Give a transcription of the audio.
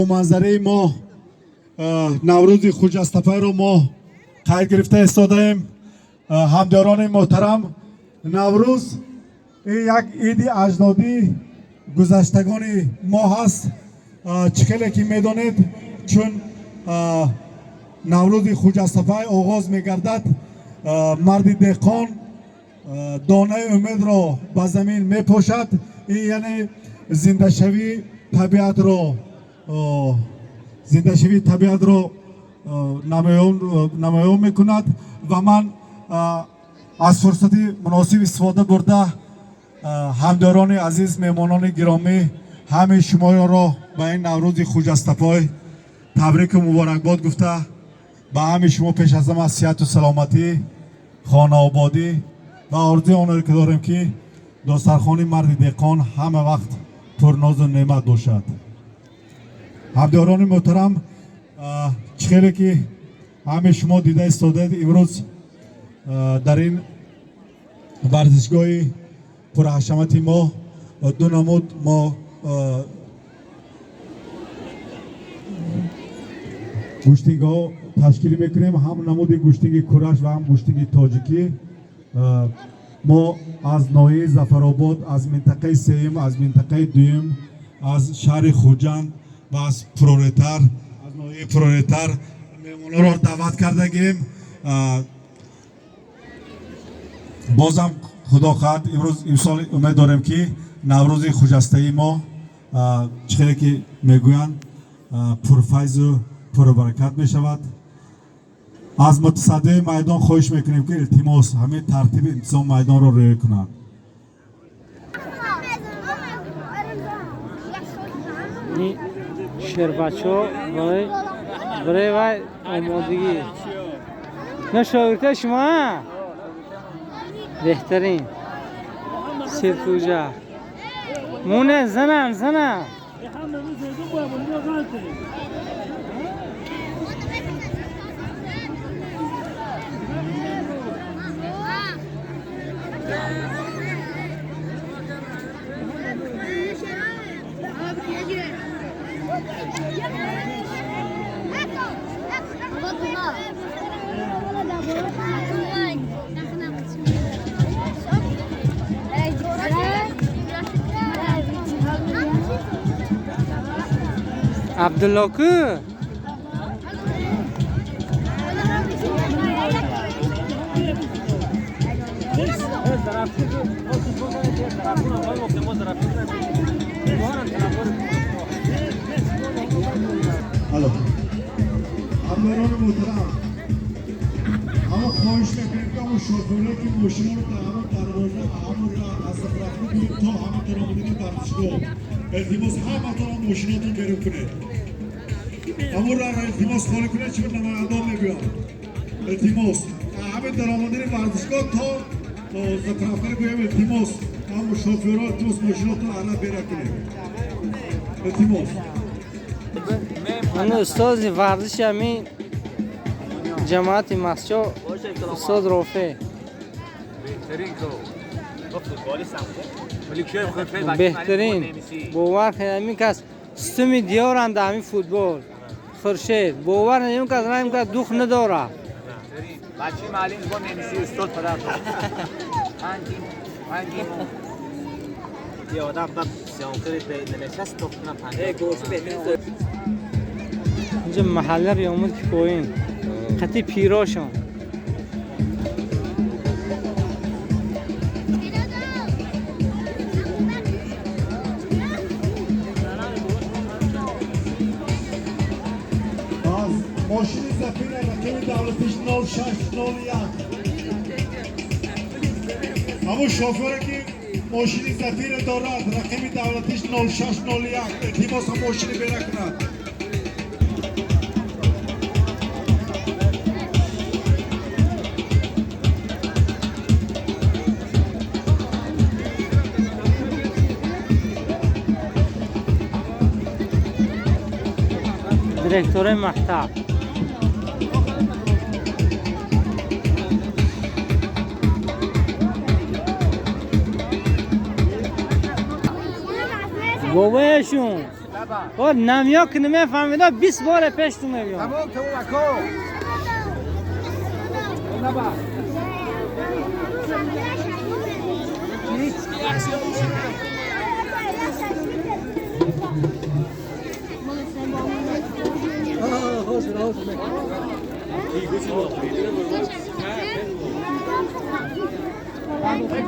منظره ما نوروز خوجستپای رو ما قید گرفته ایستادیم. همداران محترم، نوروز یک عید اجدادی گذشتگان ما هست. چکلی که میدانید چون نوروز خوجستپای آغاز میگردد، مرد دهقان دانه امید را به زمین میپوشد. این یعنی زنده شوی طبیعت را نمایان میکند و من از فرصت مناسب استفاده برده همداران عزیز، مهمانان گرامی، همه شما را به این نوروز خوجستپای تبریک و مبارکباد گفته به همه شما پیش از همه صحت و سلامتی، خانه آبادی و آرزوی آن را که داریم که دسترخوان مرد دهقان همه وقت پرناز و نعمت باشد. همداران محترم، چخیلی که همه شما دیده ایستادید، امروز در این ورزشگاه پرحشمت ما دو نمود ما گوشتینگ ها تشکیل میکنیم، هم نمود گوشتینگ کرش و هم گوشتینگ تاجیکی. ما از ناحیه ظفرآباد، از منطقه سیم، از منطقه دویم، از شهر خوجند و از پرولتر، از ناحیه پرولتر مهمانان را دعوت کردگیم. بازم خدا خواهد امسال امید داریم که نوروز خوجسته‌ای ما چخیلی که میگویند پرفیض و پربرکت می شود. از متصدی میدان خواهش میکنیم که التماس همین ترتیب انتظام میدان را رعایت کنند. شربتشو برای وای آمادگی نه شاگرده شما بهترین سیرکوجا مونه زنم عبدالله کو الو همداران محترم، اما خواهش میکنیم که همون شوفرها که ماشینا رو در همون دروازه همون از رفته بیرون تا همون درآمدنی ورزشگاه التماس همتون ماشیناتون بیرون کنید. همون را التماس خالی کنید چون نمایندان میگویم التماس همین درآمدنی ورزشگاه تا زفرافه گویم التماس همون شوفرها التماس ماشیناتون علا بیرون کنید. التماس من استاد ورزش همین جماعت مسجد استاد رافع بهترین باور همین کس سیستم دیارند در همین فوتبال خورشید باور نمیم کس نمیم کس دوخ نداره بچه معلم با نمیسی استاد پدر یه آدم بعد سیانکری به نشست دخترم پنجه اینجا محله بیامود که پایین خطی پیراشان ماشین زفیر رقم دولتیش 0601 همون شوفر که ماشین زفیر دارد رقم دولتیش 0601 التماس هم ماشین بیره کند. دیرکتور مکتب بابایشون او نمیا که نمیفهمیده 20 بار پیش تو میگم تمام تو وکو نبا